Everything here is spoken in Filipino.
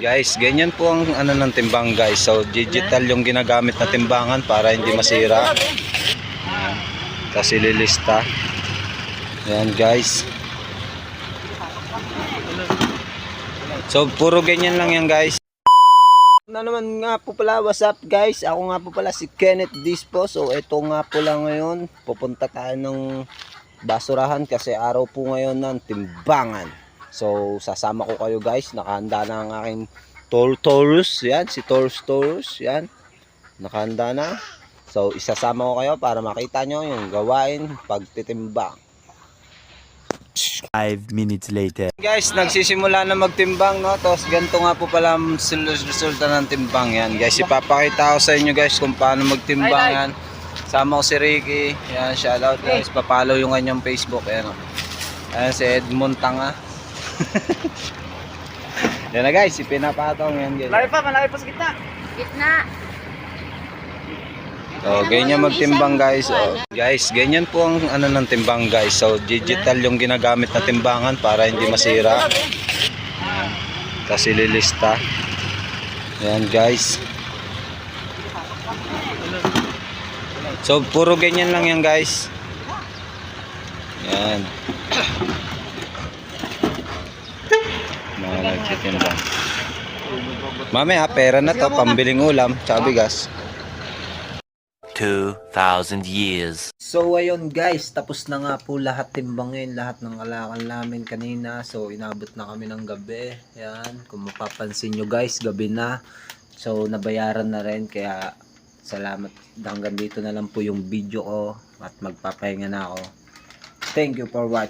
Guys, ganyan po ang ano ng timbang guys. So digital yung ginagamit na timbangan para hindi masira. Tapos ililista. Yan guys. So puro ganyan lang yan guys. Na naman nga po pala, what's up guys? Ako nga po pala si Kenneth Dispo. So ito nga po lang ngayon, pupunta tayo ng basurahan kasi araw po ngayon ng timbangan. So sasama ko kayo guys, nakahanda na ang aking Taurus, yan, si Taurus, yan, nakahanda na. So isasama ko kayo para makita nyo yung gawain pagtitimbang. 5 minutes later. Guys, nagsisimula na magtimbang, no? Tapos ganito nga po pala ang resulta ng timbang yan. Guys, ipapakita ko sa inyo guys kung paano magtimbang yan. Sama ko si Ricky. Yan, shoutout guys. Papalo yung kanyang Facebook. Yan, oh. Ayan si Edmond Tanga. Yan na guys, ipinapatong yan guys. Malaki pa sa gitna. Gitna. So, ganyan magtimbang guys. So, guys, ganyan po ang ano ng timbang guys. So, digital yung ginagamit na timbangan para hindi masira. Tapos ililista. Ayan guys. So, puro ganyan lang yan guys. Ayan. Mga nagtitimbang. Mamaya, pera na to. Pambiling ulam. Tsaka bigas. 2,000 years. So ayun guys, tapos na nga po lahat timbangin, lahat ng kalakal namin kanina. So inabot na kami ng gabi. Yan, kung mapapansin nyo guys, gabi na. So nabayaran na rin, kaya salamat. Hanggang dito na lang po yung video ko at magpapahinga na ako. Thank you for watching.